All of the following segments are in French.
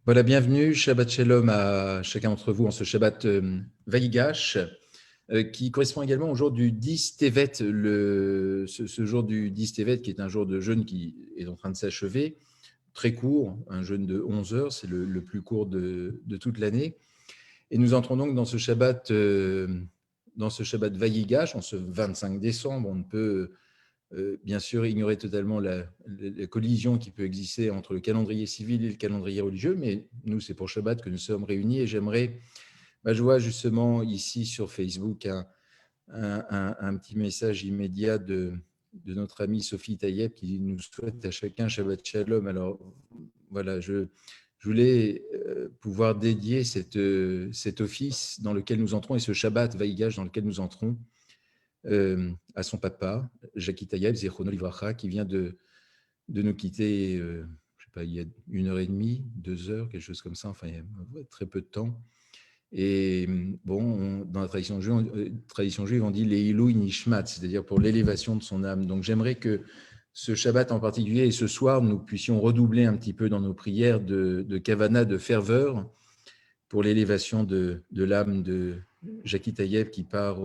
Voilà, bienvenue, Shabbat Shalom à chacun d'entre vous en ce Shabbat Vaïgash, qui correspond également au jour du 10 Tevet, ce jour du 10 Tevet qui est un jour de jeûne qui est en train de s'achever, très court, un jeûne de 11 heures, c'est le plus court de toute l'année. Et nous entrons donc dans ce Shabbat Vaïgash, en ce 25 décembre. On ne peut bien sûr ignorer totalement la collision qui peut exister entre le calendrier civil et le calendrier religieux, mais nous, c'est pour Shabbat que nous sommes réunis et je vois justement ici sur Facebook un petit message immédiat de notre amie Sophie Tayeb qui nous souhaite à chacun Shabbat Shalom. Alors voilà, je voulais pouvoir dédier cet office dans lequel nous entrons et ce Shabbat Vaïgash dans lequel nous entrons à son papa, Jackie Tayeb, Zichrono Livracha, qui vient de nous quitter, je ne sais pas, il y a 1h30, 2 heures, quelque chose comme ça, enfin, il y a très peu de temps. Et bon, dans la tradition juive, on dit les Ilou Nishmat, c'est-à-dire pour l'élévation de son âme. Donc j'aimerais que ce Shabbat en particulier et ce soir, nous puissions redoubler un petit peu dans nos prières de kavana, de ferveur, pour l'élévation de l'âme de Jackie Tayeb qui part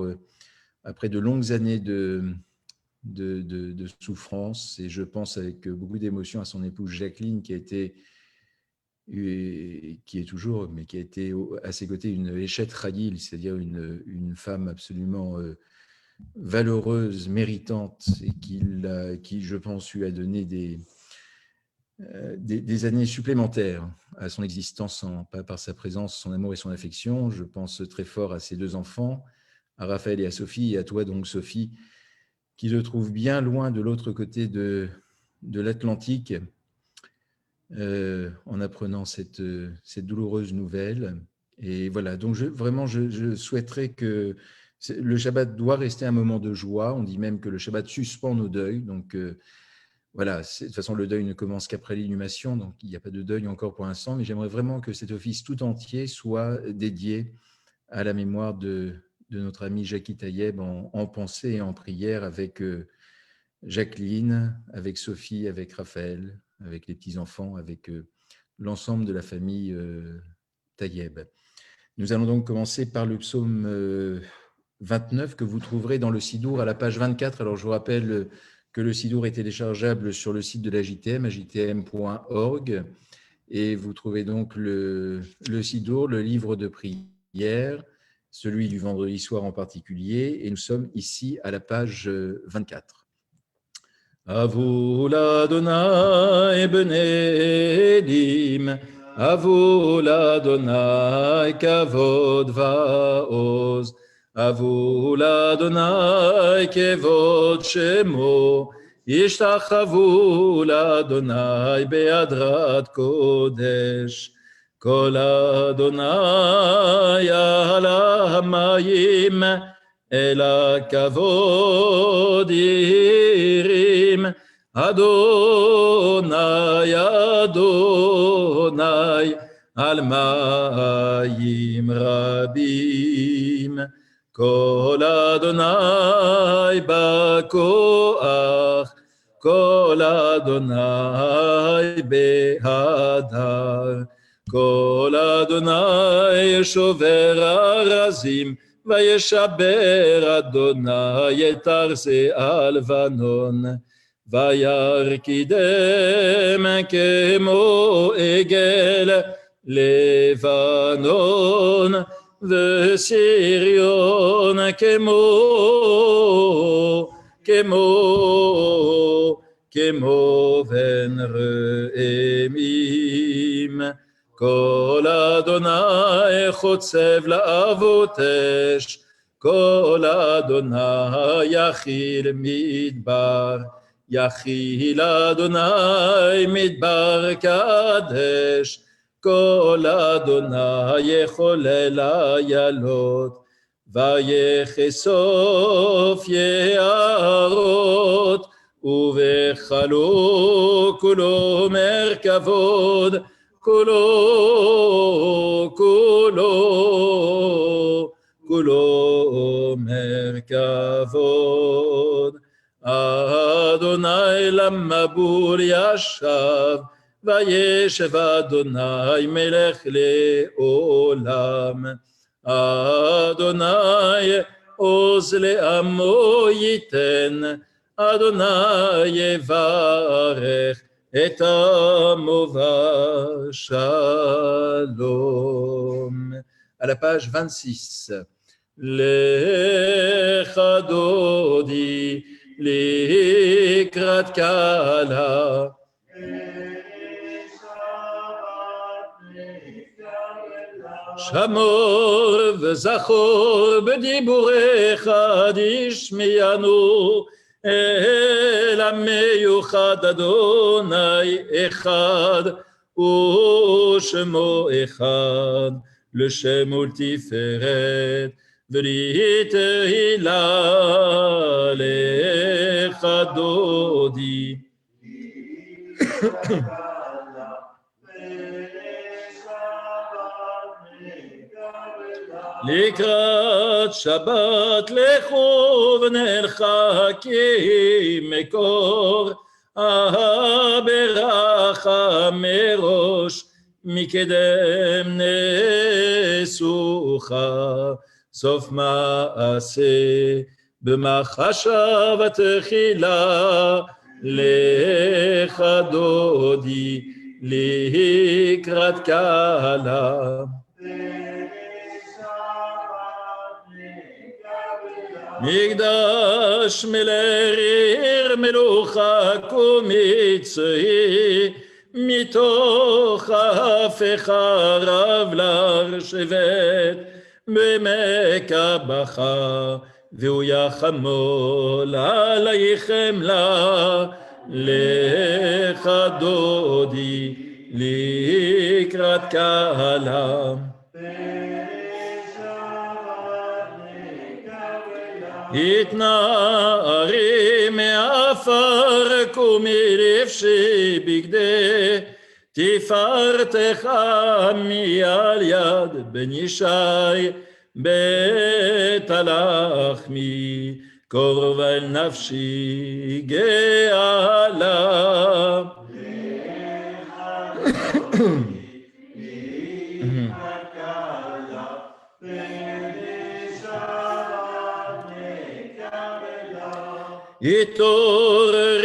après de longues années de souffrance, et je pense avec beaucoup d'émotion à son épouse Jacqueline, qui est toujours, mais qui a été à ses côtés une Échet Ragil, c'est-à-dire une femme absolument valeureuse, méritante, et qui, je pense, lui a donné des années supplémentaires à son existence, par sa présence, son amour et son affection. Je pense très fort à ses deux enfants, à Raphaël et à Sophie, et à toi donc, Sophie, qui se trouve bien loin de l'autre côté de l'Atlantique, en apprenant cette douloureuse nouvelle. Et voilà, donc je souhaiterais que le Shabbat doit rester un moment de joie. On dit même que le Shabbat suspend nos deuils. Donc voilà, de toute façon, le deuil ne commence qu'après l'inhumation, donc il n'y a pas de deuil encore pour l'instant, mais j'aimerais vraiment que cet office tout entier soit dédié à la mémoire de notre ami Jackie Tayeb en pensée et en prière avec Jacqueline, avec Sophie, avec Raphaël, avec les petits-enfants, avec l'ensemble de la famille Tayeb. Nous allons donc commencer par le psaume 29 que vous trouverez dans le Sidour à la page 24. Alors je vous rappelle que le Sidour est téléchargeable sur le site de la JTM, ajtm.org, et vous trouvez donc le Sidour, le livre de prière, celui du vendredi soir en particulier, et nous sommes ici à la page 24. Avu l'Adonai bnei Elim, Avu l'Adonai kavod va'oz, Avu l'Adonai kevod shemo, Yishtachavu l'Adonai be'adrat kodesh, Kol Adonai ala hamayim, El הכבוד ירים, אדוני אדוני על מים רבים, כל אדוני בכוח, כל אדוני בהדר, כל אדוני שובר ארזים, וישבר אדוני את ארזי הלבנון, וירקידם כמו עגל לבנון, וסריון כמו בן ראמים. כל אדוני חוצב להבות אש, כל אדוני יכיל מדבר, יכיל אדוני מדבר קדש, כל אדוני יחולל איילות, ויחשוף יערות, ובכלו כולו מרכבות, כולו מרכבות. אדוני למבול ישב, וישב אדוני מלך לעולם. אדוני עוז לעמו ייתן, אדוני יברך את עמו בשלום. À la page 26. לך דודי לקראת קהלה, שמור וזכור בדיבורך תשמיענו, אל המיוחד אדוני אחד ושמו אחד, לשם ולתפארת ולתהילה לך דודי. לקראת שבת לכו ונלחקים מקור, ברכה מראש מקדם נשוכה, סוף מעשה במחשבה תחילה לך דודי לקראת קהלה. מקדש מלך מלוכה קומצי, מתוך ההפכה רב לשבת במקבחה, והוא יחמול עלייך חמלה לך דודי לקראת קהלה. התנערי מעפר ומלבשי בגדי, תפארתך מעל יד בן ישי, בית הלחמי קרוב אל נפשי גאלה. התעוררי,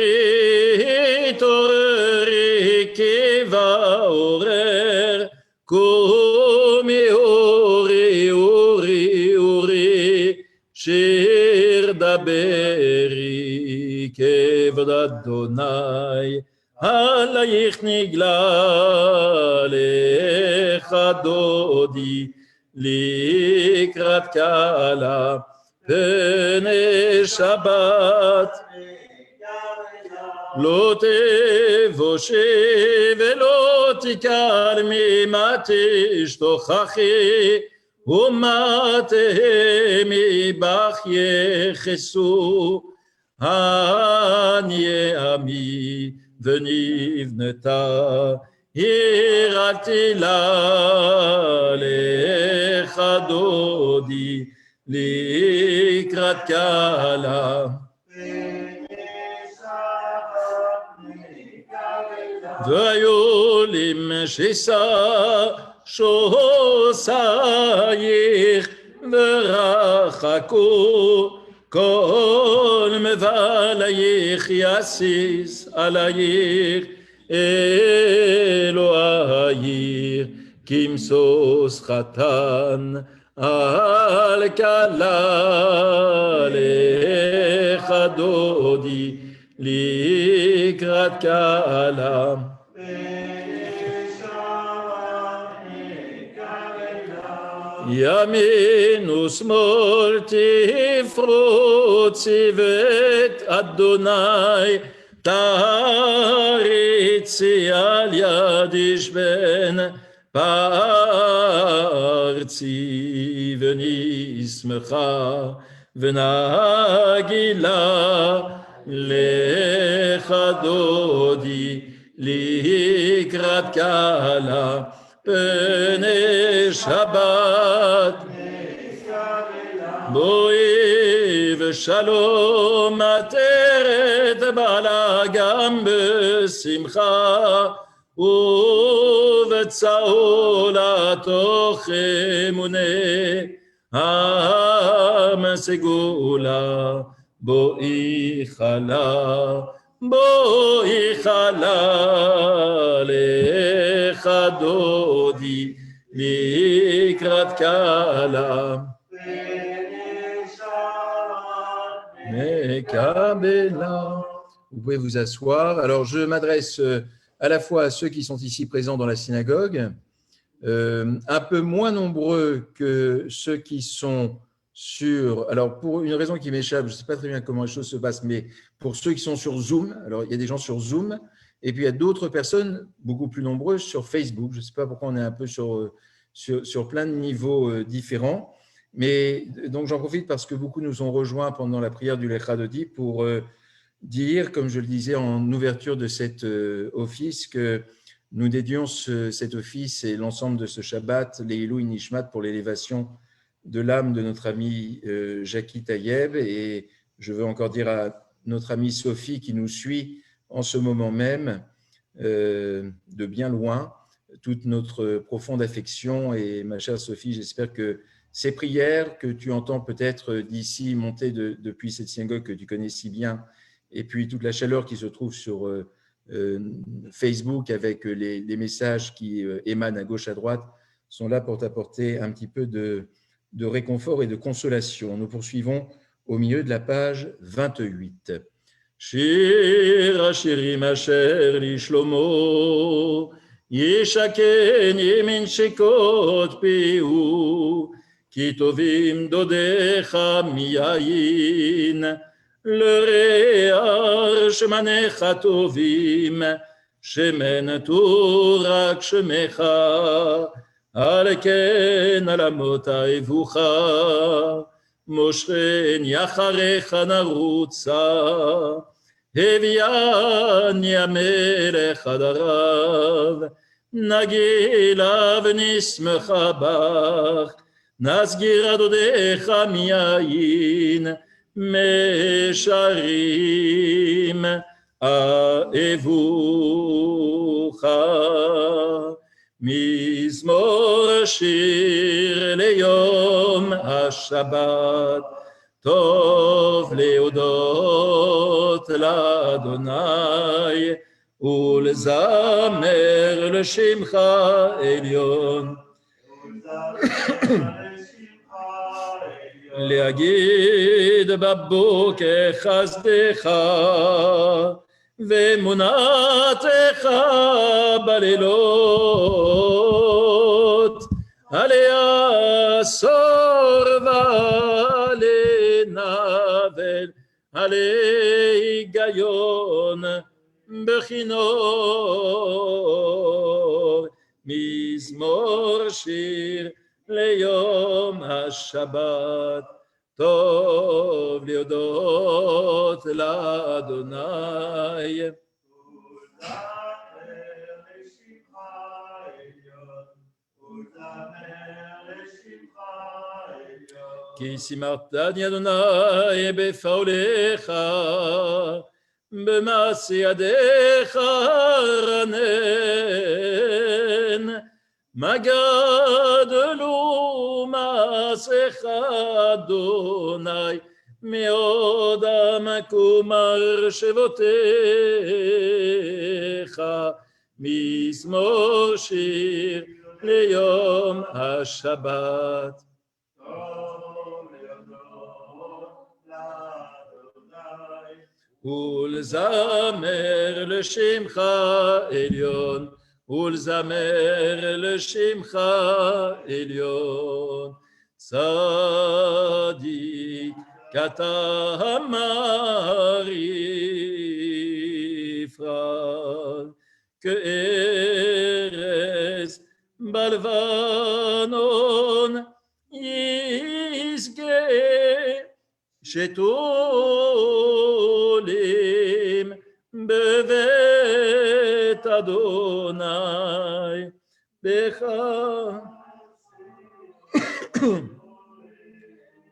התעוררי כי בעורר, קומי אורי, אורי, אורי, שיר דברי, כבוד אדוני, עלייך נגלה, לך דודי, לקראת קהלה. פני שבת לא תבושי ולא תקרמי, מה תשתוכחי ומה תהמי בך יחסו. עניי עמי ונבנתה עיר עתילה, לך דודי לקראת קהלה. והיו למשיסה שוסייך ורחקו, כל מבלייך יסיס עלייך אלוהייך, כמסוס חתן על כלה, לך דודי לקראת קהלה. ימין ושמאל תפרוצי ואת אדוני תריצי, על יד איש בן פרצי, ונשמחה ונגילה, לך דודי לקראת קהלה. פני שבת בואי ושלום, עטרת בעלה גם בשמחה, ובצעולתו אמונה, העם סגולה, בואי חלה, בואי חלה, לך דודי, לקראת כלה. Vous pouvez vous asseoir. Alors, je m'adresse à la fois à ceux qui sont ici présents dans la synagogue, un peu moins nombreux que ceux qui sont sur… Alors, pour une raison qui m'échappe, je ne sais pas très bien comment les choses se passent, mais pour ceux qui sont sur Zoom, alors il y a des gens sur Zoom, et puis il y a d'autres personnes, beaucoup plus nombreuses, sur Facebook. Je ne sais pas pourquoi on est un peu sur plein de niveaux différents. Mais donc, j'en profite parce que beaucoup nous ont rejoints pendant la prière du Lecha Dodi pour dire, comme je le disais en ouverture de cet office, que nous dédions cet office et l'ensemble de ce Shabbat, Leilou Nishmat, pour l'élévation de l'âme de notre ami Jackie Tayeb. Et je veux encore dire à notre amie Sophie qui nous suit en ce moment même, de bien loin, toute notre profonde affection. Et ma chère Sophie, j'espère que ces prières que tu entends peut-être d'ici monter depuis cette synagogue que tu connais si bien, et puis toute la chaleur qui se trouve sur Facebook avec les messages qui émanent à gauche, à droite, sont là pour t'apporter un petit peu de réconfort et de consolation. Nous poursuivons au milieu de la page 28. Shir Hashirim Asher li Shlomo, Yishaken Yemin Shekot Pihu, Ki tovim dodecha miyayin, לריח שמניך טובים, שמן תורק שמך, על כן על אמות אהבוך, מושכני אחריך נרוצה, הביאני המלך עד ערב, נגילה ונשמחה בך, נסגיר דודיך מיין, משרים אהבוך. מזמור שיר ליום השבת, טוב להודות לאדוני ולזמר לשמך עליון. להגיד בבוקר חסדך ואמונתך בלילות, עליה עשור ועלי נבל, עלי היגיון בכינור. מזמור שיר ליום השבת, טוב להודות לאדוני. כי שימרתני אדוני בפעוליך, במעשה ידיך רנן. מה גדלו מעשיך אדוני, מאוד עמקו מחשבותיך. מזמור שיר ליום השבת. ולזמר לשמך עליון, ולזמר לשמך עליון. צדיק אתה המרעיפרן, כארז בלבנון ישגה, שתולים בבית אדוני בך.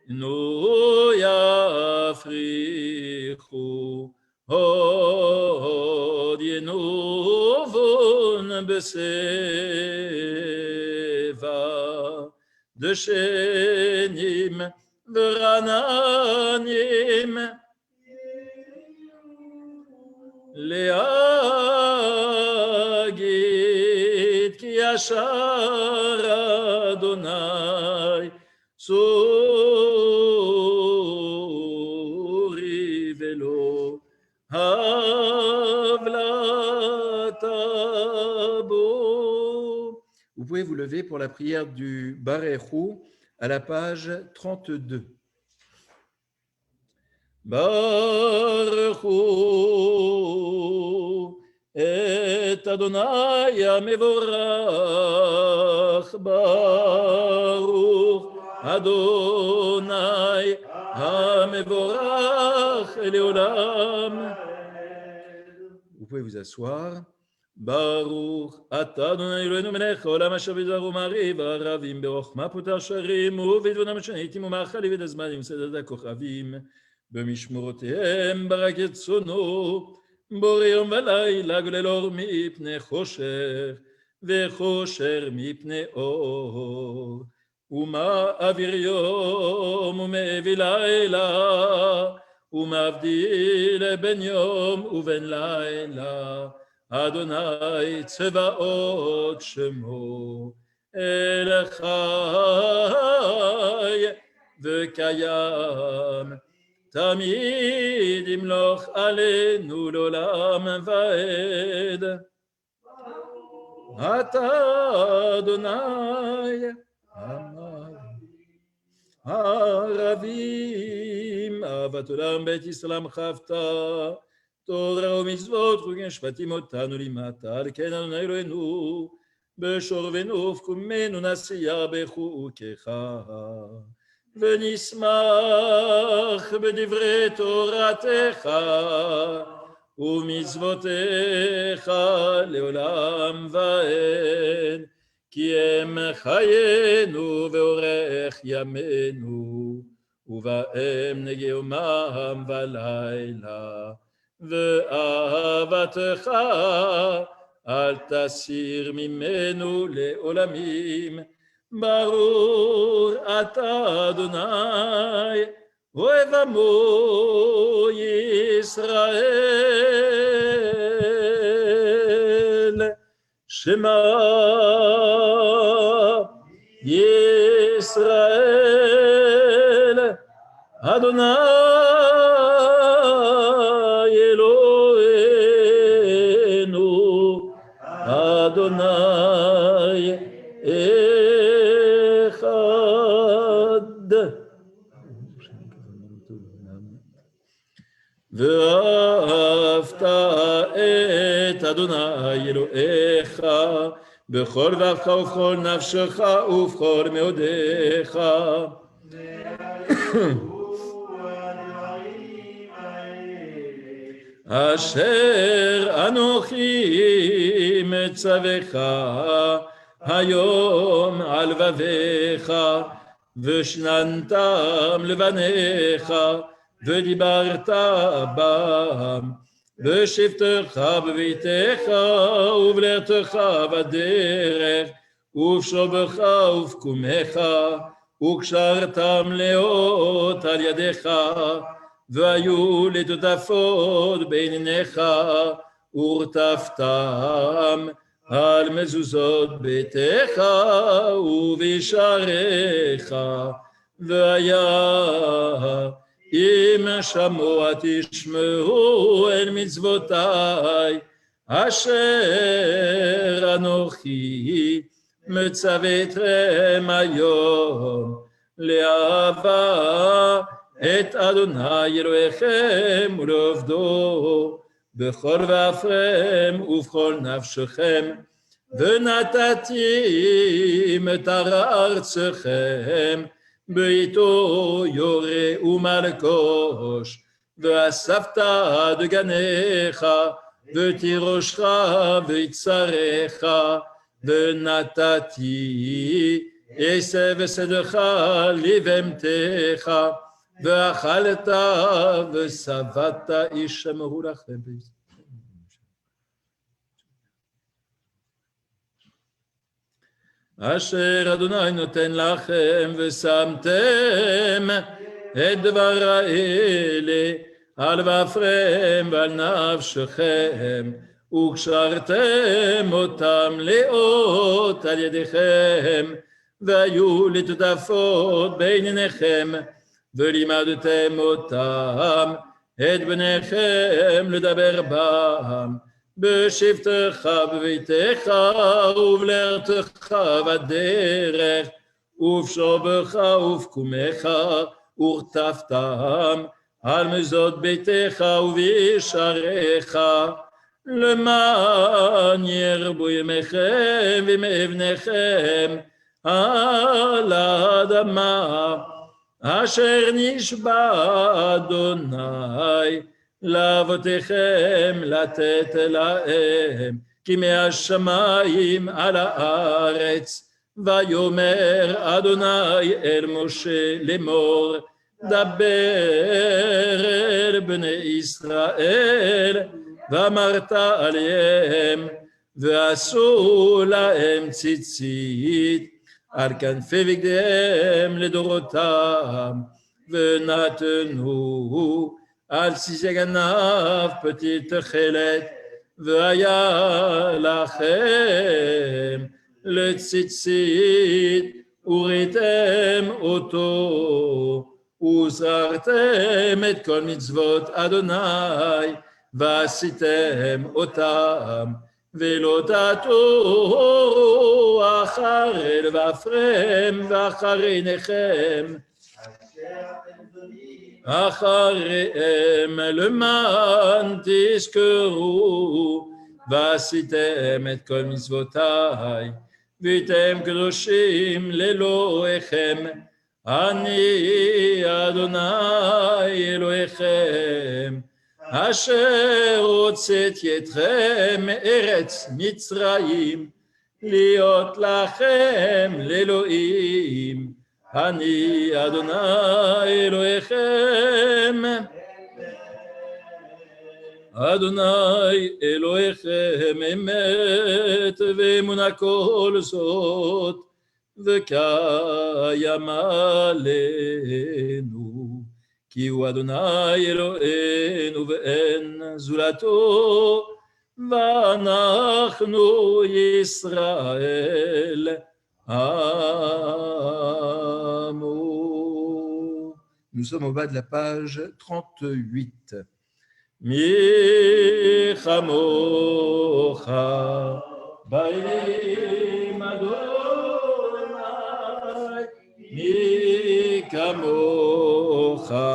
נו יפריחו, הוד נובון בסבא דשנים ורעננים להגיד כי ישר אדוני צורי ולא הבלתה בו. Vous pouvez vous lever pour la prière du Barechou à la page 32. ברכו את אדוני המבורך, ברוך אדוני המבורך לעולם. Vous pouvez vous asseoir. ברוך אתה אדוני אלוהינו מלך העולם אשר בדבר ומעריב הרבים ברחמה פותר שרים ובדבונם שניתים ומאכלי ודזמנים סדת הכוכבים במשמורותיהם ברק יצונו בורא יום ולילה גולל אור מפני חושך וחושר מפני אור ומעביר יום ומביא לילה ומבדיל בין יום ובין לילה אדוני צבאות שמו אל חי וקיים תמיד ימלוך עלינו לעולם ועד. אתה אדוני הרבים אהבת עולם בית ישראל חפת תורה ומצוות חוקים שפטים אותנו למטה על כן אדוני אלוהינו בשורבנו ופקומנו נשיאה בחוקיך ונשמח בדברי תורתך ומצוותיך לעולם ועד כי הם חיינו ואורך ימינו ובהם נגה יומם ולילה ואהבתך אל תסיר ממנו לעולמים. ברור אתה אדוני אוהב עמו ישראל שמע ישראל אדוני אלוהינו אדוני אחד. ואהבת את אדוני אלוהיך בכל לבבך ובכל נפשך ובכל מאודיך. אשר אנוכי מצווך היום על לבביך ושננתם לבניך ודיברת בם בשבתך בביתך ובלעתך בדרך ובשובך ובקומך וקשרתם לאות על ידיך והיו לטוטפות בין עיניך ורטפתם על מזוזות ביתך ובשעריך והיה אם שמוע תשמעו אל מצוותיי אשר אנוכי מצווה אתכם היום לאהבה את אדוני אלוהיכם ולעובדו בכל לבבכם ובכל נפשכם ונתתי מטר ארצכם בעתו יורה ומלקוש ואספת דגניך ותירושך ויצריך ונתתי עשב ושדך לבהמתך ואכלת ושבעת ישמרו לכם. אשר אדוני נותן לכם ושמתם את דבר האלה על ואפרם ועל נפשכם וקשרתם אותם לאות על ידיכם והיו לטוטפות בין עיניכם ולימדתם אותם את בניכם לדבר בם בשבתך בביתך ובלרתך בדרך ובשובך ובקומך ורטפתם על מזוד ביתך ובישעריך למען ירבו ימיכם וימי אבניכם על האדמה אשר נשבע אדוני לאבותיכם לתת להם כי מהשמיים על הארץ ויאמר אדוני אל משה לאמור דבר אל בני ישראל ואמרת עליהם ועשו להם ציצית על כנפי בגדיהם לדורותם ונתנו על סיסי גנב פתית תכלת והיה לכם לציצית וראיתם אותו וזררתם את כל מצוות אדוני ועשיתם אותם ולא תטעו אחר אל ואפרם ואחר עיניכם אחריהם למען תזכרו ועשיתם את כל מצוותיי והייתם קדושים לאלוהיכם אני אדוני אלוהיכם אשר הוצאתי אתכם מארץ מצרים להיות לכם לאלוהים אני אדוני אלוהיכם אדוני אלוהיכם אמת ואמונה כל זאת וקיים עלינו כי הוא אדוני אלוהינו ואין זולתו ואנחנו ישראל Amour. Nous sommes au bas de la page 38. Mi chamocha ba'elim Adonai mi kamocha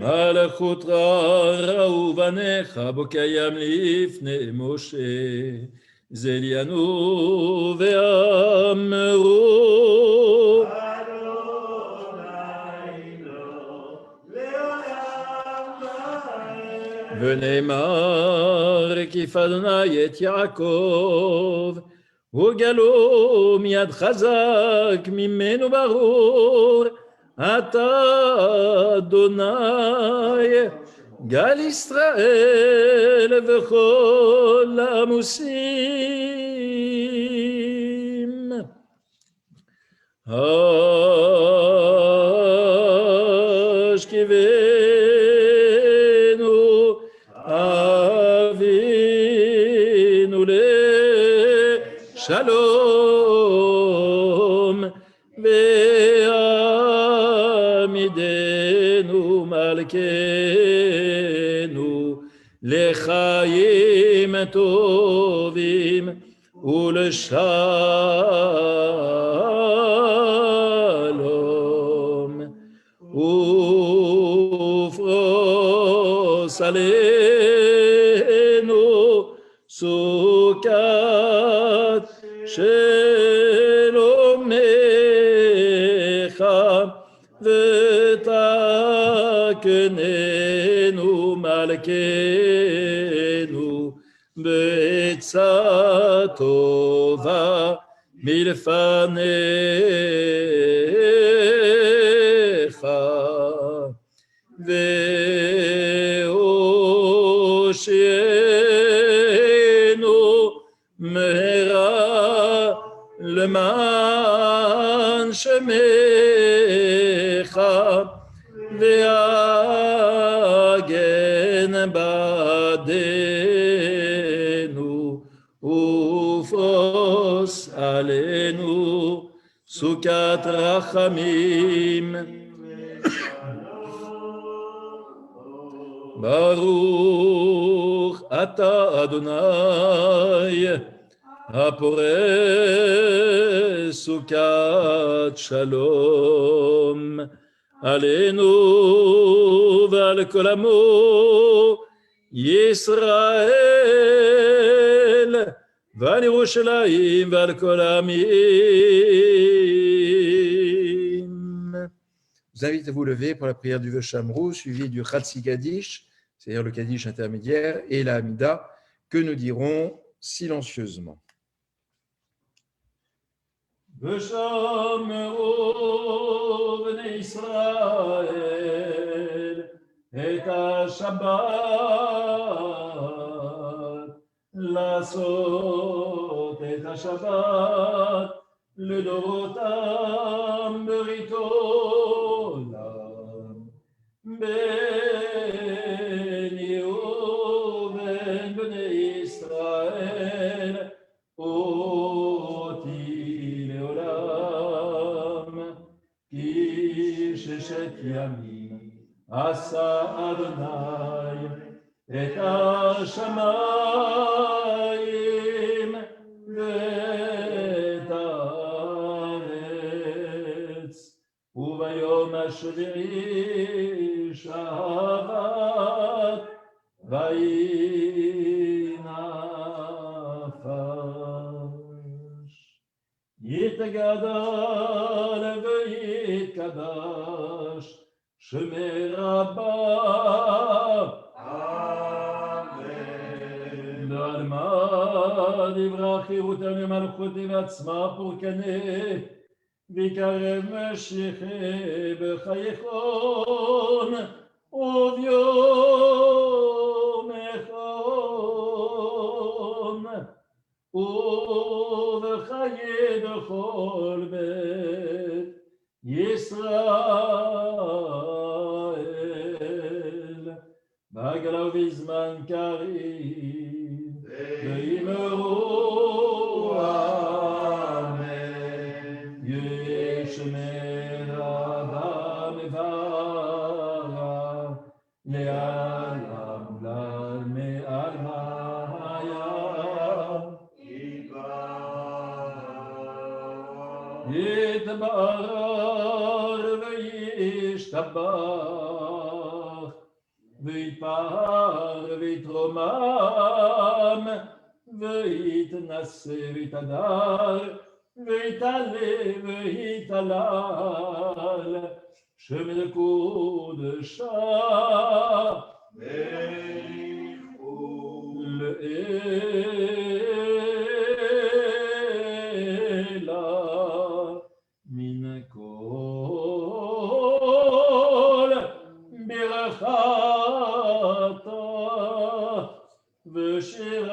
מלכות ראו בניך בו קיים לפני משה זליינו ואמרו ונאמר הקיף אדוני את יעקב וגלו מיד חזק ממנו ברור אתה אדוני גל ישראל וכל עמוסים השכיבנו אבינו לשלום ועמידנו מלכנו לחיים טובים ולשלום ופרוס עלינו סוכת שלומך ותקננו מלכנו בעצה טובה מלפניך והושיענו מהרה למען שמך והגן בעדנו ופרוס עלינו סוכת רחמים. ברוך אתה אדוני הפורס סוכת שלום עלינו ועל כל עמו ישראל ועל ירושלים ועל כל העמים. Je vous invite à vous lever pour la prière du Vœu Shamrou, suivi du Chatsi Kaddish, c'est-à-dire le Kaddish intermédiaire, et la Hamida, que nous dirons silencieusement. Vœu Shamrou, Bnei Israël, et à Shabbat, לעשות את השבת לדורותם ברית עולם בני ובן בני ישראל אותי לעולם כי ששת ימים עשה אדוני את השמיים ואת הארץ וביום השביעי שבת ויהי נפש יתגדל ויתקדש שמי רבה Alma d'Ibrachi Routam Malchut Vatzma pour Kane Vikarev Mashiach Bechayechon Oviom Echon Ovechayed Chol Bet Yisrael Bagalav Bizman Karim Veimero Amen Yeshmer Adam Vara Le'alam Lal Me'al Hayam Yitbarar Ve'yishtabach ויתפאר ויתרומם ויתנשא ויתהדר ויתעלה ויתהלל שם לקודשה לעילה מן כל ברכה ושירתה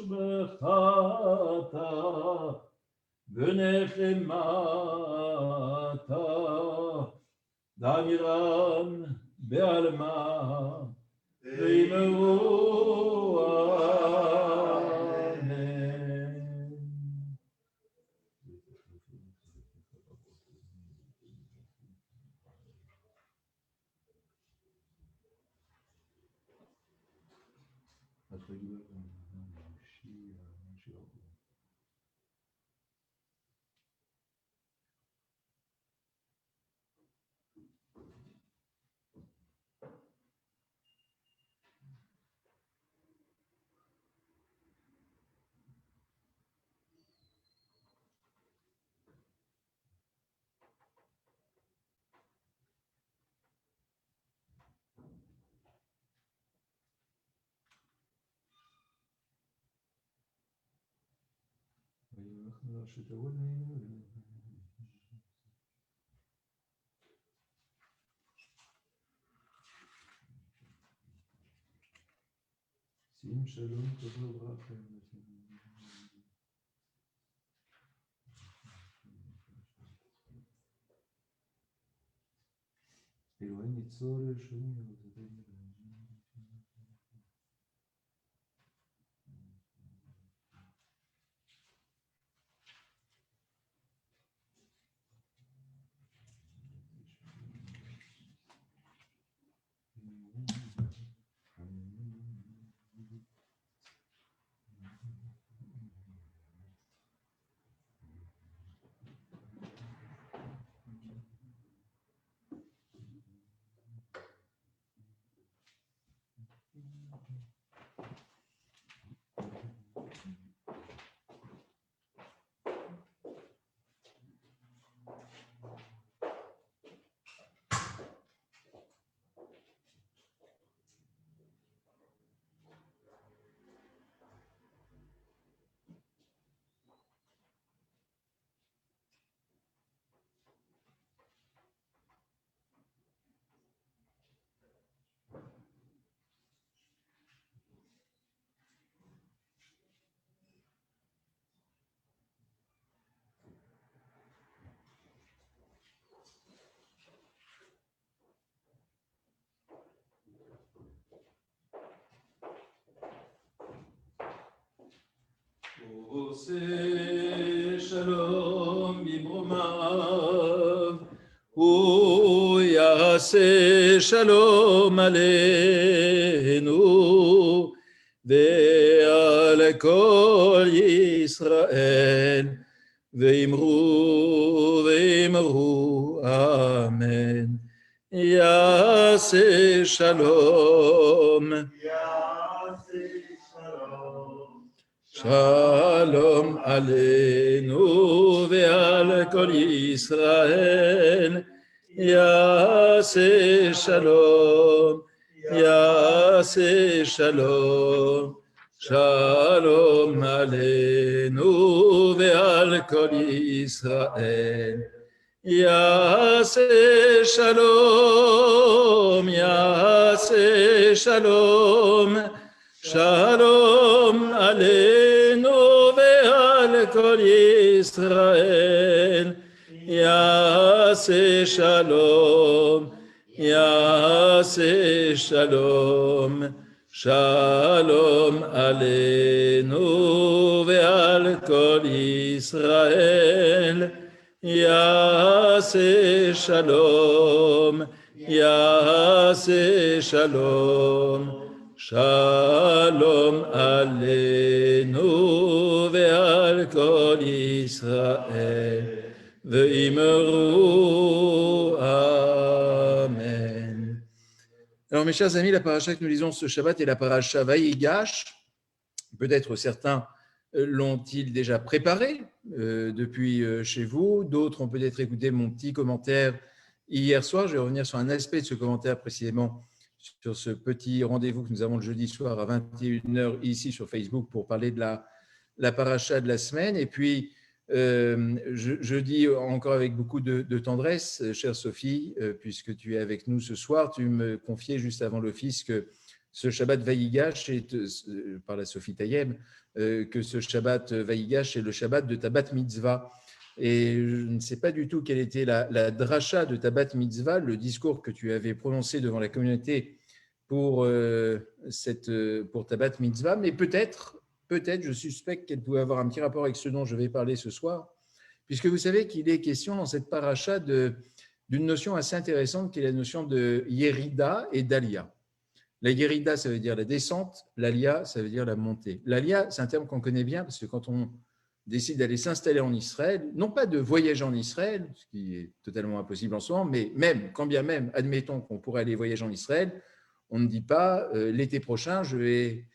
תושבחתה ונחמתה דמירן בעלמה ואמרו אמן. Sim Shalom Tov Eloheinu Nitzol Shoni Ose Shalom Bibromav Uyase Shalom Aleinu Ve'al Kol Yisrael Ve'imru Amen Yase Shalom Shalom Aleinu ve'al kol Yisrael Yaseh Shalom Yaseh Shalom Shalom Aleinu ve'al kol Yisrael Yaseh Shalom Yaseh Shalom Shalom Aleinu ve'al kol Yisrael Yaseh Shalom Yaseh Shalom Shalom Aleinu ve'al kol Yisrael Yaseh Shalom Yaseh Shalom Shalom Aleinu ve'al kol Yisrael ve'imru Amen. Alors mes chers amis, la paracha que nous lisons ce Shabbat est la paracha Vayigash. Peut-être certains l'ont-ils déjà préparé depuis chez vous, d'autres ont peut-être écouté mon petit commentaire hier soir. Je vais revenir sur un aspect de ce commentaire précisément sur ce petit rendez-vous que nous avons le jeudi soir à 21h ici sur Facebook pour parler de la paracha de la semaine. Et puis, je dis encore avec beaucoup de tendresse, chère Sophie, puisque tu es avec nous ce soir, tu me confiais juste avant l'office que ce Shabbat Vayigash, par la Sophie Tayeb, que ce Shabbat Vayigash est le Shabbat de ta bat mitzvah. Et je ne sais pas du tout quelle était la dracha de ta bat mitzvah, le discours que tu avais prononcé devant la communauté pour ta bat mitzvah, mais peut-être, je suspecte qu'elle pouvait avoir un petit rapport avec ce dont je vais parler ce soir, puisque vous savez qu'il est question dans cette paracha d'une notion assez intéressante qui est la notion de Yérida et d'Alia. La Yérida, ça veut dire la descente, l'Alia, ça veut dire la montée. L'Alia, c'est un terme qu'on connaît bien parce que quand on décide d'aller s'installer en Israël, non pas de voyager en Israël, ce qui est totalement impossible en ce moment, mais même, quand bien même, admettons qu'on pourrait aller voyager en Israël, on ne dit pas l'été prochain, je vais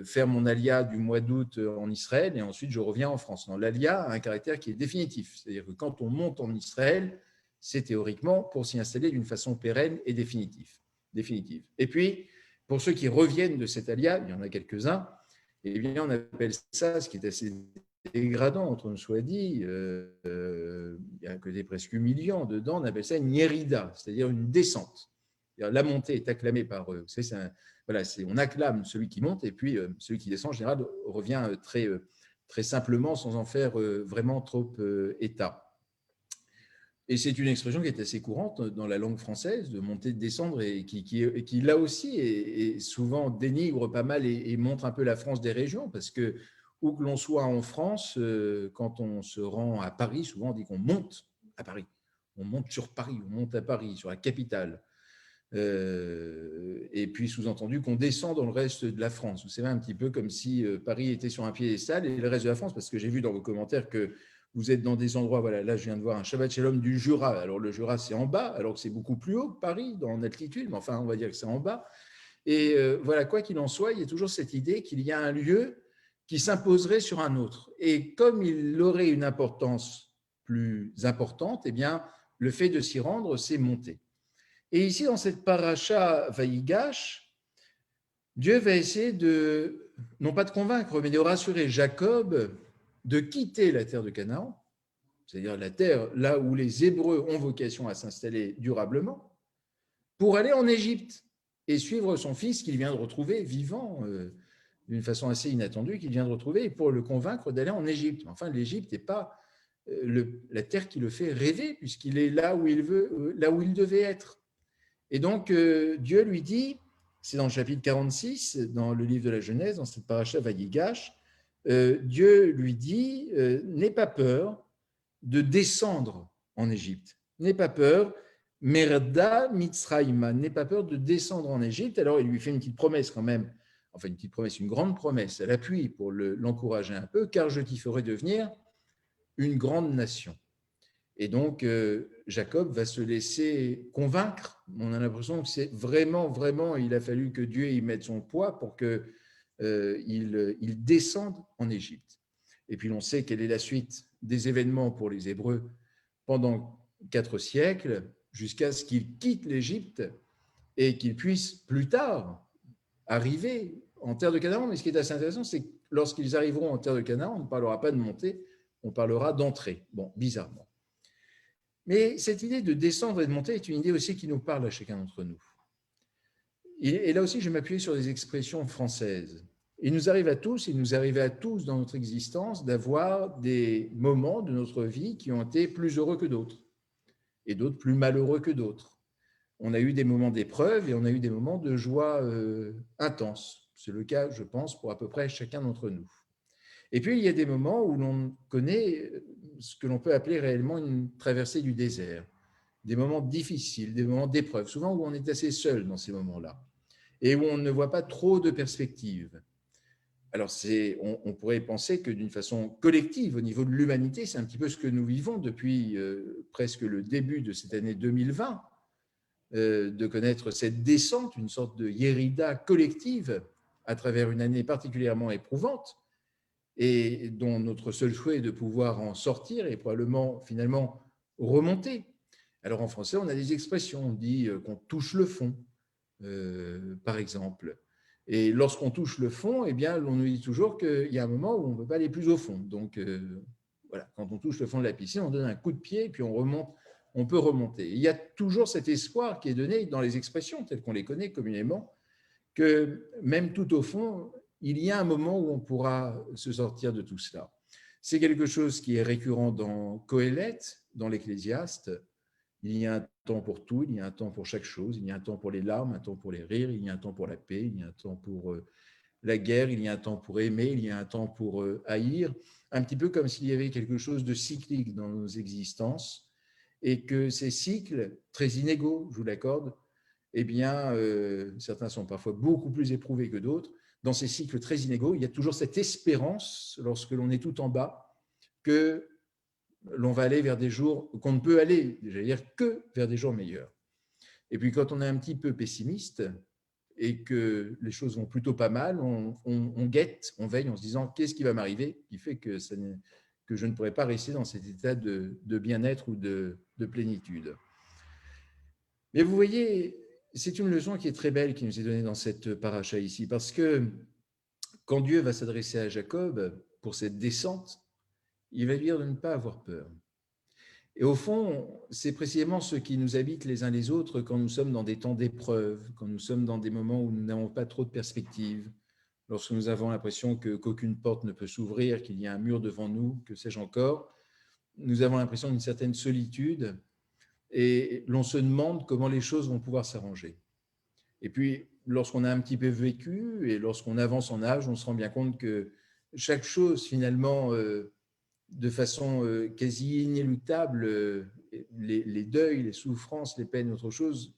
faire mon alia du mois d'août en Israël et ensuite je reviens en France. Non, l'alia a un caractère qui est définitif, c'est-à-dire que quand on monte en Israël, c'est théoriquement pour s'y installer d'une façon pérenne et définitive. Et puis, pour ceux qui reviennent de cet alia, il y en a quelques-uns, eh bien, on appelle ça, ce qui est assez dégradant, entre nous soit dit. Il y a un côté presque humiliant dedans. On appelle ça une yérida, c'est-à-dire une descente. La montée est acclamée par eux. Voilà, on acclame celui qui monte et puis celui qui descend, en général, revient très simplement sans en faire vraiment trop état. Et c'est une expression qui est assez courante dans la langue française, de monter, de descendre, et qui là aussi, est souvent dénigre pas mal et montre un peu la France des régions, parce que où que l'on soit en France, quand on se rend à Paris, souvent on dit qu'on monte à Paris. On monte sur Paris, on monte à Paris, sur la capitale. Et puis sous-entendu qu'on descend dans le reste de la France. C'est un petit peu comme si Paris était sur un piédestal et le reste de la France, parce que j'ai vu dans vos commentaires que vous êtes dans des endroits, voilà, là je viens de voir un Shabbat Shalom du Jura. Alors le Jura c'est en bas, alors que c'est beaucoup plus haut que Paris en altitude, mais enfin on va dire que c'est en bas. Et voilà, quoi qu'il en soit, il y a toujours cette idée qu'il y a un lieu qui s'imposerait sur un autre. Et comme il aurait une importance plus importante, eh bien le fait de s'y rendre, c'est monter. Et ici, dans cette paracha Vaïgash, Dieu va essayer de, non pas de convaincre, mais de rassurer Jacob de quitter la terre de Canaan, c'est-à-dire la terre là où les Hébreux ont vocation à s'installer durablement, pour aller en Égypte et suivre son fils qu'il vient de retrouver vivant d'une façon assez inattendue, qu'il vient de retrouver, et pour le convaincre d'aller en Égypte. Enfin, l'Égypte n'est pas la terre qui le fait rêver, puisqu'il est là où il veut, là où il devait être. Et donc, Dieu lui dit, c'est dans le chapitre 46, dans le livre de la Genèse, dans cette paracha Vayigash, Dieu lui dit, n'aie pas peur de descendre en Égypte. N'aie pas peur, merda mitzraïma, n'aie pas peur de descendre en Égypte. Alors, il lui fait une petite promesse quand même, enfin une petite promesse, une grande promesse à l'appui pour l'encourager un peu, car je t'y ferai devenir une grande nation. Et donc, Jacob va se laisser convaincre. On a l'impression que c'est vraiment, il a fallu que Dieu y mette son poids pour qu'il descende en Égypte. Et puis, on sait quelle est la suite des événements pour les Hébreux pendant 4 siècles, jusqu'à ce qu'ils quittent l'Égypte et qu'ils puissent plus tard arriver en terre de Canaan. Mais ce qui est assez intéressant, c'est que lorsqu'ils arriveront en terre de Canaan, on ne parlera pas de montée, on parlera d'entrée. Bon, bizarrement. Mais cette idée de descendre et de monter est une idée aussi qui nous parle à chacun d'entre nous. Et là aussi, je vais m'appuyer sur des expressions françaises. Il nous arrive à tous dans notre existence d'avoir des moments de notre vie qui ont été plus heureux que d'autres, et d'autres plus malheureux que d'autres. On a eu des moments d'épreuve et on a eu des moments de joie intense. C'est le cas, je pense, pour à peu près chacun d'entre nous. Et puis, il y a des moments où l'on connaît ce que l'on peut appeler réellement une traversée du désert, des moments difficiles, des moments d'épreuve, souvent où on est assez seul dans ces moments-là, et où on ne voit pas trop de perspectives. Alors, on pourrait penser que d'une façon collective, au niveau de l'humanité, c'est un petit peu ce que nous vivons depuis presque le début de cette année 2020, de connaître cette descente, une sorte de yérida collective à travers une année particulièrement éprouvante, et dont notre seul souhait est de pouvoir en sortir et probablement finalement remonter. Alors en français, on a des expressions, on dit qu'on touche le fond, par exemple. Et lorsqu'on touche le fond, eh bien, on nous dit toujours qu'il y a un moment où on ne peut pas aller plus au fond. Donc voilà, quand on touche le fond de la piscine, on donne un coup de pied et puis on remonte, on peut remonter. Et il y a toujours cet espoir qui est donné dans les expressions telles qu'on les connaît communément, que même tout au fond, il y a un moment où on pourra se sortir de tout cela. C'est quelque chose qui est récurrent dans Coëlette, dans l'Ecclésiaste. Il y a un temps pour tout, il y a un temps pour chaque chose, il y a un temps pour les larmes, un temps pour les rires, il y a un temps pour la paix, il y a un temps pour la guerre, il y a un temps pour aimer, il y a un temps pour haïr, un petit peu comme s'il y avait quelque chose de cyclique dans nos existences, et que ces cycles, très inégaux, je vous l'accorde, eh bien, certains sont parfois beaucoup plus éprouvés que d'autres. Dans ces cycles très inégaux, il y a toujours cette espérance, lorsque l'on est tout en bas, que l'on va aller vers des jours, qu'on ne peut aller, j'allais dire, que vers des jours meilleurs. Et puis, quand on est un petit peu pessimiste et que les choses vont plutôt pas mal, on guette, on veille en se disant qu'est-ce qui va m'arriver qui fait que je ne pourrai pas rester dans cet état de bien-être ou de plénitude. Mais vous voyez, c'est une leçon qui est très belle qui nous est donnée dans cette paracha ici, parce que quand Dieu va s'adresser à Jacob pour cette descente il va lui dire de ne pas avoir peur. Et au fond, c'est précisément ce qui nous habite les uns les autres quand nous sommes dans des temps d'épreuve, quand nous sommes dans des moments où nous n'avons pas trop de perspectives, lorsque nous avons l'impression qu'aucune porte ne peut s'ouvrir, qu'il y a un mur devant nous, que sais-je encore. Nous avons l'impression d'une certaine solitude et l'on se demande comment les choses vont pouvoir s'arranger. Et puis, lorsqu'on a un petit peu vécu et lorsqu'on avance en âge, on se rend bien compte que chaque chose, finalement, de façon quasi inéluctable, les deuils, les souffrances, les peines, autre chose,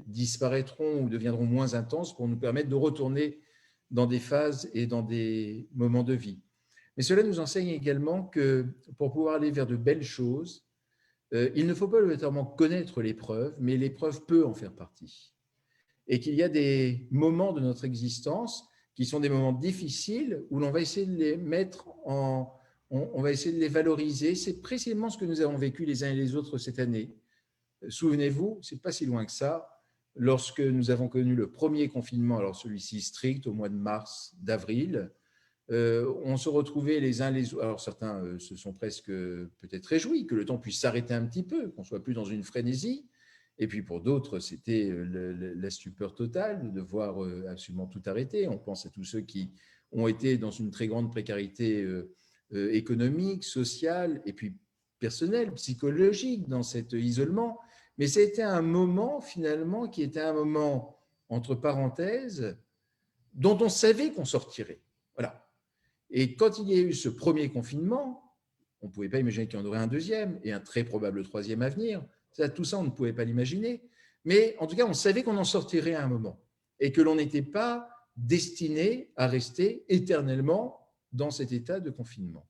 disparaîtront ou deviendront moins intenses pour nous permettre de retourner dans des phases et dans des moments de vie. Mais cela nous enseigne également que pour pouvoir aller vers de belles choses, il ne faut pas obligatoirement connaître l'épreuve, mais l'épreuve peut en faire partie. Et qu'il y a des moments de notre existence qui sont des moments difficiles où l'on va essayer de les mettre en, on va essayer de les valoriser. C'est précisément ce que nous avons vécu les uns et les autres cette année. Souvenez-vous, c'est pas si loin que ça, lorsque nous avons connu le premier confinement, alors celui-ci strict, au mois de mars, d'avril, on se retrouvait les uns les autres. Alors certains se sont presque peut-être réjouis que le temps puisse s'arrêter un petit peu, qu'on soit plus dans une frénésie. Et puis pour d'autres, c'était la stupeur totale de voir absolument tout arrêter. On pense à tous ceux qui ont été dans une très grande précarité économique, sociale et puis personnelle, psychologique dans cet isolement. Mais c'était un moment finalement qui était un moment entre parenthèses dont on savait qu'on sortirait. Voilà. Et quand il y a eu ce premier confinement, on ne pouvait pas imaginer qu'il y en aurait un deuxième et un très probable troisième à venir. Tout ça, on ne pouvait pas l'imaginer. Mais en tout cas, on savait qu'on en sortirait à un moment et que l'on n'était pas destiné à rester éternellement dans cet état de confinement.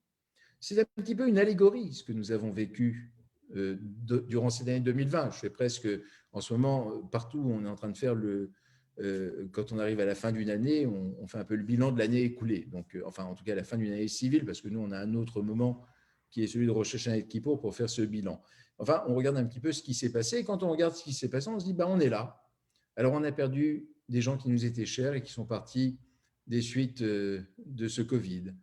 C'est un petit peu une allégorie, ce que nous avons vécu durant cette année 2020. Je fais presque, en ce moment, partout, on est en train de faire quand on arrive à la fin d'une année, on fait un peu le bilan de l'année écoulée. Donc, enfin, en tout cas, la fin d'une année civile, parce que nous, on a un autre moment qui est celui de Rosh Hashanah et Kippour pour faire ce bilan. Enfin, on regarde un petit peu ce qui s'est passé. Et quand on regarde ce qui s'est passé, on se dit, on est là. Alors, on a perdu des gens qui nous étaient chers et qui sont partis des suites de ce Covid.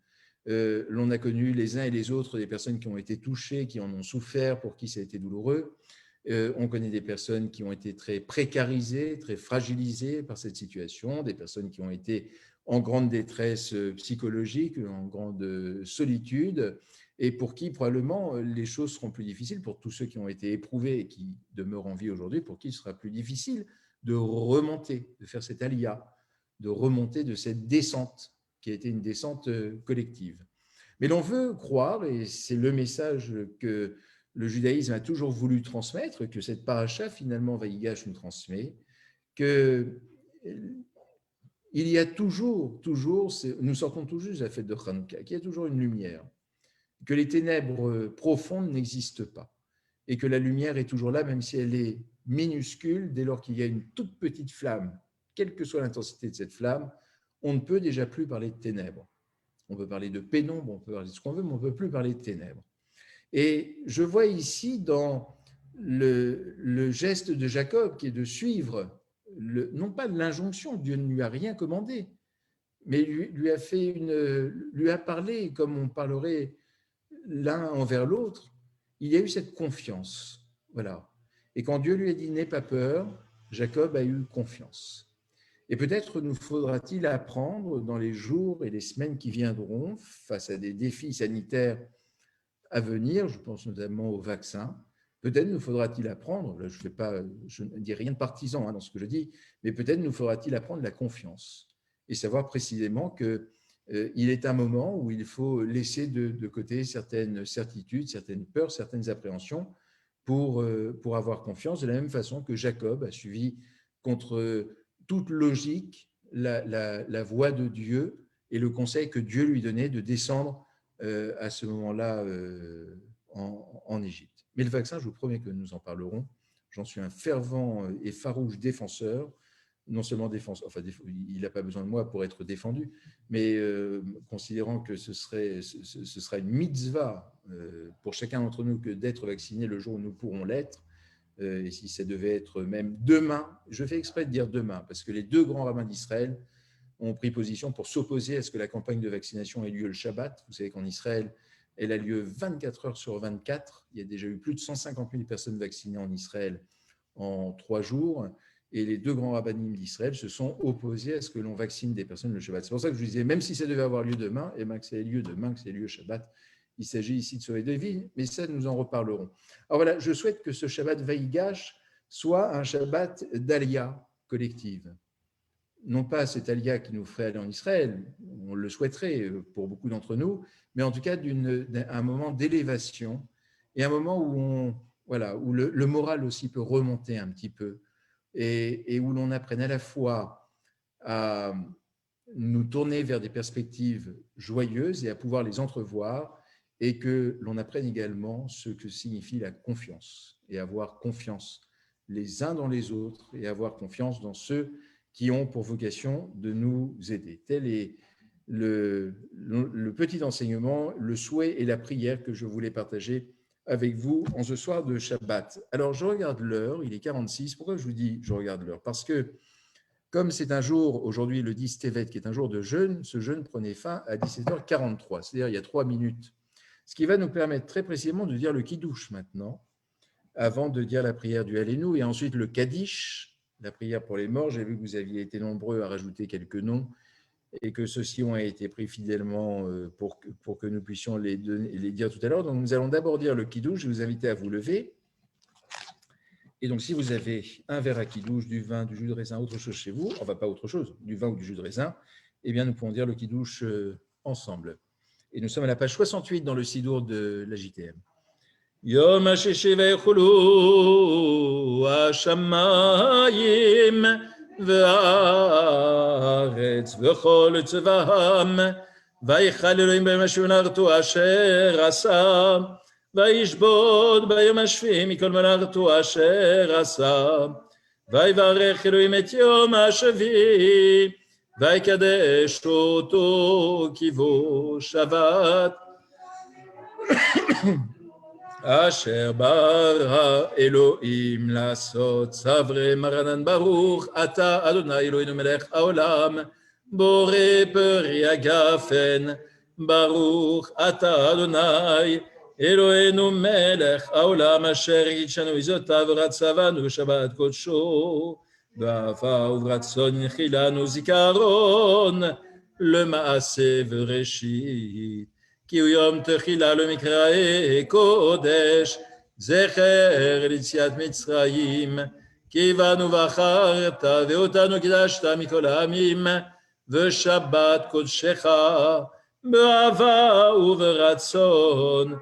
L'on a connu les uns et les autres des personnes qui ont été touchées, qui en ont souffert, pour qui ça a été douloureux. On connaît des personnes qui ont été très précarisées, très fragilisées par cette situation, des personnes qui ont été en grande détresse psychologique, en grande solitude, et pour qui probablement les choses seront plus difficiles, pour tous ceux qui ont été éprouvés et qui demeurent en vie aujourd'hui, pour qui il sera plus difficile de remonter, de faire cette alia, de remonter de cette descente qui a été une descente collective. Mais l'on veut croire, et c'est le message que le judaïsme a toujours voulu transmettre, que cette paracha, finalement, Vaïgash nous transmet, qu'il y a toujours, nous sortons tout juste de la fête de Hanouka, qu'il y a toujours une lumière, que les ténèbres profondes n'existent pas, et que la lumière est toujours là, même si elle est minuscule, dès lors qu'il y a une toute petite flamme, quelle que soit l'intensité de cette flamme, on ne peut déjà plus parler de ténèbres. On peut parler de pénombre, on peut parler de ce qu'on veut, mais on ne peut plus parler de ténèbres. Et je vois ici dans le geste de Jacob qui est de suivre, non pas de l'injonction, Dieu ne lui a rien commandé, mais lui a parlé comme on parlerait l'un envers l'autre. Il y a eu cette confiance. Voilà. Et quand Dieu lui a dit n'aie pas peur, Jacob a eu confiance. Et peut-être nous faudra-t-il apprendre dans les jours et les semaines qui viendront, face à des défis sanitaires à venir, je pense notamment au vaccin, peut-être nous faudra-t-il apprendre, là, je ne dis rien de partisan dans ce que je dis, mais peut-être nous faudra-t-il apprendre la confiance et savoir précisément qu'il est un moment où il faut laisser de côté certaines certitudes, certaines peurs, certaines appréhensions pour avoir confiance, de la même façon que Jacob a suivi contre toute logique la voie de Dieu et le conseil que Dieu lui donnait de descendre à ce moment-là en Égypte. Mais le vaccin, je vous promets que nous en parlerons. J'en suis un fervent et farouche défenseur, non seulement défenseur, enfin, il n'a pas besoin de moi pour être défendu, mais considérant que ce sera une mitzvah pour chacun d'entre nous que d'être vacciné le jour où nous pourrons l'être. Et si ça devait être même demain, je fais exprès de dire demain, parce que les deux grands rabbins d'Israël ont pris position pour s'opposer à ce que la campagne de vaccination ait lieu le Shabbat. Vous savez qu'en Israël, Elle a lieu 24 heures sur 24. Il y a déjà eu plus de 150 000 personnes vaccinées en Israël en 3 jours. Et les deux grands rabbinim d'Israël se sont opposés à ce que l'on vaccine des personnes le Shabbat. C'est pour ça que je disais, même si ça devait avoir lieu demain, et bien que ça ait lieu demain, que c'est lieu Shabbat, il s'agit ici de sauver des vies, mais ça, nous en reparlerons. Alors voilà, je souhaite que ce Shabbat Vaïgash soit un Shabbat d'Aliyah collective. Non pas cet Aliyah qui nous ferait aller en Israël, on le souhaiterait pour beaucoup d'entre nous, mais en tout cas d'un moment d'élévation et un moment où, où le moral aussi peut remonter un petit peu et où l'on apprenne à la fois à nous tourner vers des perspectives joyeuses et à pouvoir les entrevoir, et que l'on apprenne également ce que signifie la confiance, et avoir confiance les uns dans les autres, et avoir confiance dans ceux qui ont pour vocation de nous aider. Tel est le petit enseignement, le souhait et la prière que je voulais partager avec vous en ce soir de Shabbat. Alors, je regarde l'heure, il est 46. Pourquoi je vous dis je regarde l'heure? Parce que comme c'est un jour, aujourd'hui le 10 Tevet, qui est un jour de jeûne, ce jeûne prenait fin à 17h43, c'est-à-dire il y a 3 minutes. Ce qui va nous permettre très précisément de dire le Kiddush maintenant, avant de dire la prière du Allénou, et ensuite le Kaddish, la prière pour les morts. J'ai vu que vous aviez été nombreux à rajouter quelques noms, et que ceux-ci ont été pris fidèlement pour que nous puissions les dire tout à l'heure. Donc nous allons d'abord dire le Kiddush. Je vous invite à vous lever. Et donc, si vous avez un verre à kidouche, du vin, du jus de raisin, autre chose chez vous, enfin pas autre chose, du vin ou du jus de raisin, eh bien, nous pouvons dire le kidouche ensemble. Et nous sommes à la page 68 dans le Sidour de la JTM. Yom HaShishi veichulu hashamayim ve'aretz v'chol tzvaham veichal Elohim b'yom hashivnartu asher asa וישבות ביום השביעי מכל מלאכתו אשר עשה, ויברך אלוהים את יום השביעי, ויקדש אותו כי בו שבת, אשר ברא אלוהים לעשות צווארי מרנן ברוך, אתה אדוני אלוהינו מלך העולם, בורא פרי הגפן, ברוך אתה אדוני אלוהינו מלך העולם אשר קידשנו עזותיו ורצבנו בשבת קודשו באהבה וברצון יחילנו זיכרון למעשה וראשית כי הוא יום תחילה למקראי קודש זכר ליציאת מצרים כי באנו בחרת ואותנו קידשת מכל העמים ושבת קודשך באהבה וברצון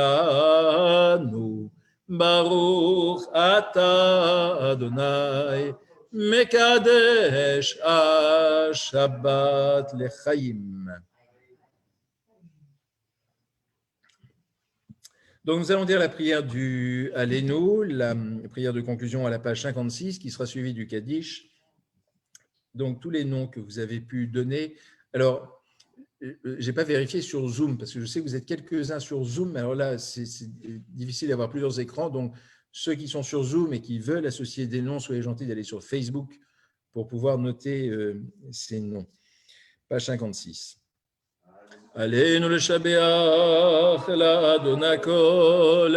הנחלתנו, ברוך אתה אדוני, מקדש השבת לחיים. Donc nous allons dire la prière du Allénou, la prière de conclusion à la page 56, qui sera suivie du Kaddish. Donc tous les noms que vous avez pu donner. Alors, je n'ai pas vérifié sur Zoom, parce que je sais que vous êtes quelques-uns sur Zoom, mais alors là, c'est difficile d'avoir plusieurs écrans. Donc, ceux qui sont sur Zoom et qui veulent associer des noms, soyez gentils d'aller sur Facebook pour pouvoir noter ces noms. Page 56. עלינו לשבח לאדון הכל,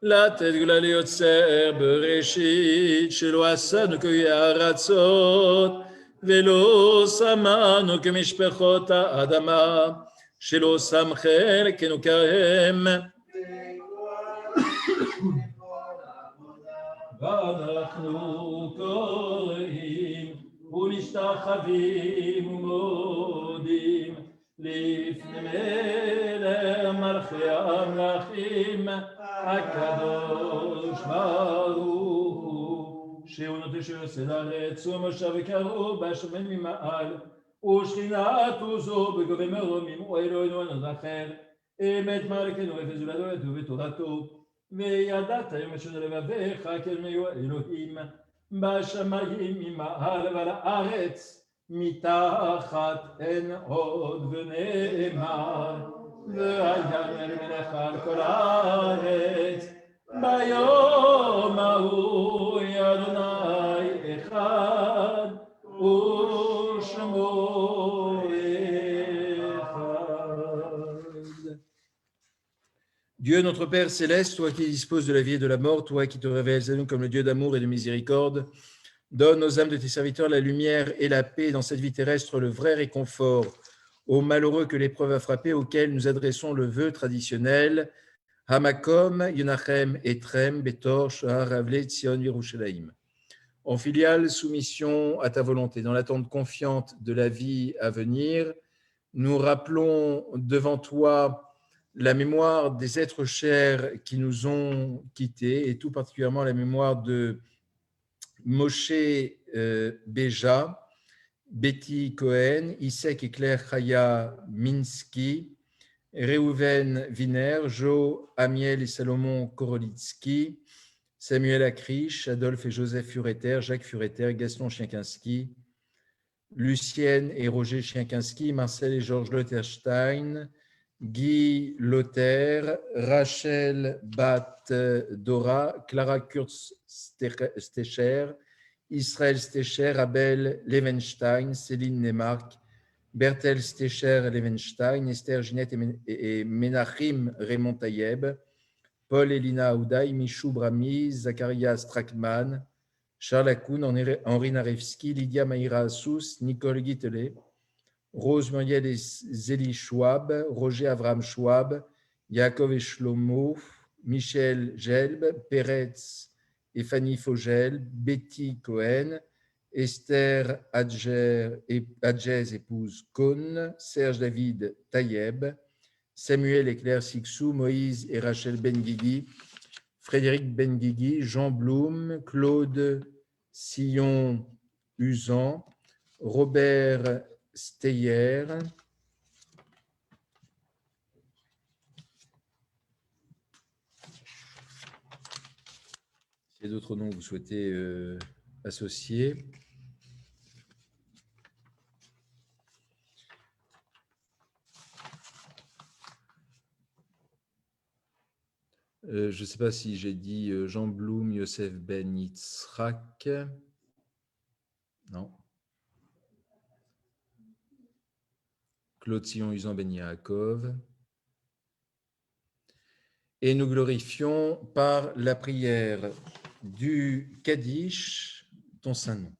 לתת גאולה ליוצר בראשית, שלא עשנו כאויי הארצות, ולא שמנו כמשפחות האדמה, שלא שם חלקנו כהם. ואנחנו קוראים ומשתחווים ומודים לפני מלך מלכי המלכים הקדוש ברוך הוא שהוא נוטה שיוצא לארץ ומושב וקרוב בשמן ממעל ושכינת עוזו בגובה מרומים ואלוהינו אין עוד אחר אמת מלכנו אפס ולדורתו ותורתו וידעת יום אשר לבביך כלמהו אלוהים בשמיים ממעל ועל הארץ מתחת אין עוד ונאמר ויאמר מלך על כל הארץ ביום ההוא אדוני אחד ושמו אחד. Dieu, notre Père céleste, toi qui disposes de la vie et de la mort, toi qui te révèles à nous comme le Dieu d'amour et de miséricorde, donne aux âmes de tes serviteurs la lumière et la paix dans cette vie terrestre, le vrai réconfort aux malheureux que l'épreuve a frappé, auxquels nous adressons le vœu traditionnel Hamakom, Yonachem, Etrem, Betor, Shahar, Avle, Tzion, Yerushalayim. En filiale soumission à ta volonté, dans l'attente confiante de la vie à venir, nous rappelons devant toi la mémoire des êtres chers qui nous ont quittés, et tout particulièrement la mémoire de Moshe Beja, Betty Cohen, Isek et Claire Chaya Minsky, Reuven Wiener, Jo Amiel et Salomon Korolitsky, Samuel Akrich, Adolphe et Joseph Fureter, Jacques Fureter, Gaston Chienkinski, Lucienne et Roger Chienkinski, Marcel et Georges Lotterstein, Guy Lother, Rachel Bat Dora, Clara Kurz-Stecher, Israël Stecher, Abel Levenstein, Céline Nemark, Bertel Stecher Levenstein, Esther Ginette et Menachim Raymond Tayeb, Paul Elina Aoudaï, Michou Brami, Zacharias Strakman, Charles Akoun, Henri Narevski, Lydia Maïra Assous, Nicole Guitelet, Rose Muriel et Zélie Schwab, Roger Avram Schwab, Yaakov et Shlomo, Michel Gelb, Peretz et Fanny Fogel, Betty Cohen, Esther Adjez, épouse Kohn, Serge David Tayeb, Samuel et Claire Sixou, Moïse et Rachel Benguigui, Frédéric Benguigui, Jean Blum, Claude Sillon-Usan, Robert Steyer, s'il y a d'autres noms que vous souhaitez associer. Je ne sais pas si j'ai dit Jean Blum, Yosef Ben Yitzhak. Non. Claude Sillon-Usan Ben Yaakov. Et nous glorifions par la prière du Kaddish, ton saint nom.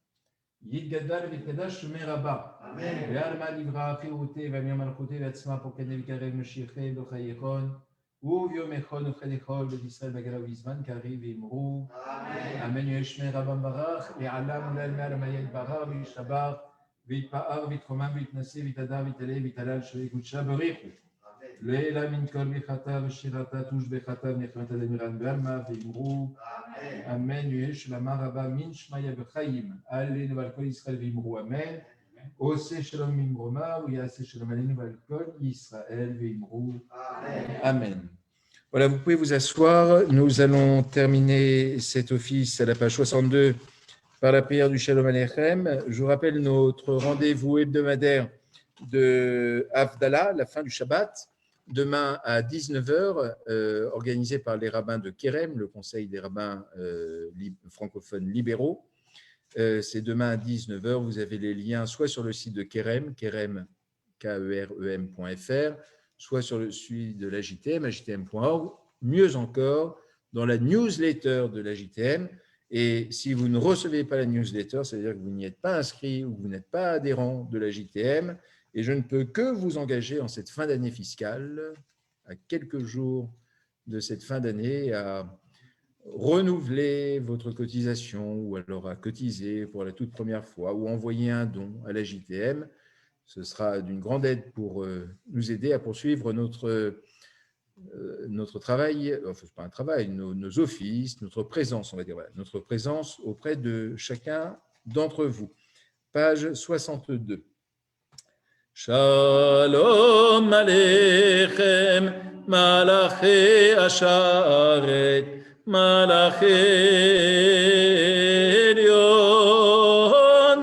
Yidgadal v'kadash shumei rabba. Amen. Ve'alma livra chiruté v'amir malchuté ve'atzma pokane v'karev meshiché v'chayechon u'vyomechon u'chedechol v'Yisrael v'galav v'izman kari v'imru. Amen. Yeshmei rabbam barach ve'alam ulal me'al mayel barach v'yishabar v'yitpa'ar v'yitchomam v'yitnaseh v'yitadar v'yitaleh v'yitalal shavei kudsha berichu. Leila min kol bechata v'shirata tush bechata v'nechmata demiran v'alma v'imru. Amen. Yesh la maraba min shmaya b'chayim. Alenu val kol Yisrael v'imru. Amen. Ose shalom mimroma ou yase shalom alenu val kol Yisrael v'imru. Amen. Voilà, vous pouvez vous asseoir. Nous allons terminer cet office à la page 62 par la prière du Shalom Aleichem. Je vous rappelle notre rendez-vous hebdomadaire de Havdalah, la fin du Shabbat, demain à 19h, organisé par les rabbins de Kérem, le conseil des rabbins francophones libéraux. C'est demain à 19h. Vous avez les liens soit sur le site de Kérem, kerem.fr, soit sur le site de l'AJTM, ajtm.org. Mieux encore, dans la newsletter de l'AJTM. Et si vous ne recevez pas la newsletter, c'est-à-dire que vous n'y êtes pas inscrit ou vous n'êtes pas adhérent de l'AJTM, et je ne peux que vous engager en cette fin d'année fiscale, à quelques jours de cette fin d'année, à renouveler votre cotisation ou alors à cotiser pour la toute première fois ou envoyer un don à l'AJTM. Ce sera d'une grande aide pour nous aider à poursuivre notre travail, enfin, pas un travail, nos offices, notre présence, on va dire, voilà, notre présence auprès de chacun d'entre vous. Page 62. Shalom Aleichem, Malachi Asharet, Malachi Elyon,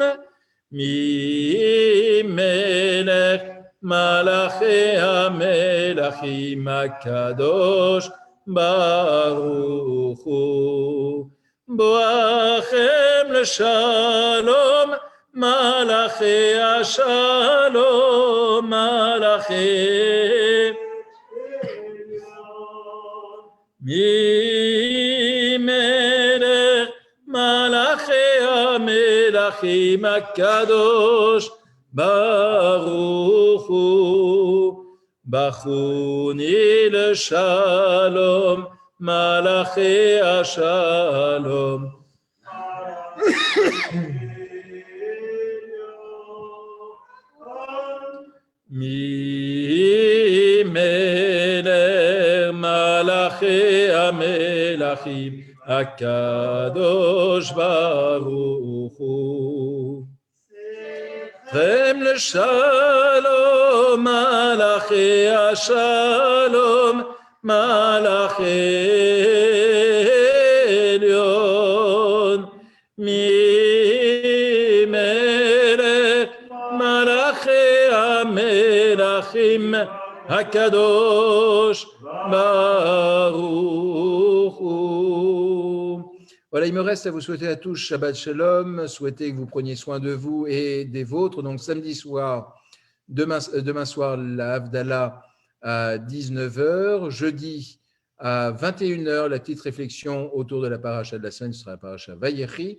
Mi Melech, Malachi HaMelachim HaKadosh, Baruch Hu, Boachem LeShalom, Malachi Ashalom, Malachi ממלך מלאכי המלכים הקדוש ברוך הוא. בחוני לשלום מלאכי השלום. ממלך מלאכי המלכים הקדוש ברוך הוא. לכם לשלום מלאכי השלום מלאכי עליון. ממלך מלאכי המלכים הקדוש ברוך הוא. Voilà, il me reste à vous souhaiter à tous Shabbat Shalom, souhaiter que vous preniez soin de vous et des vôtres. Donc samedi soir, demain soir, la Havdalah à 19h, jeudi à 21h, la petite réflexion autour de la paracha de la semaine, ce sera la paracha Vayechi.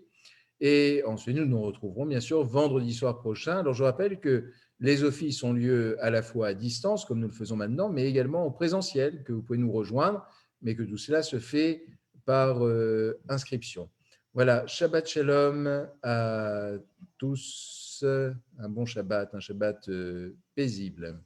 Et ensuite, nous nous retrouverons bien sûr vendredi soir prochain. Alors je rappelle que les offices ont lieu à la fois à distance, comme nous le faisons maintenant, mais également en présentiel, que vous pouvez nous rejoindre, mais que tout cela se fait par inscription. Voilà, Shabbat Shalom à tous, un bon Shabbat, un Shabbat paisible.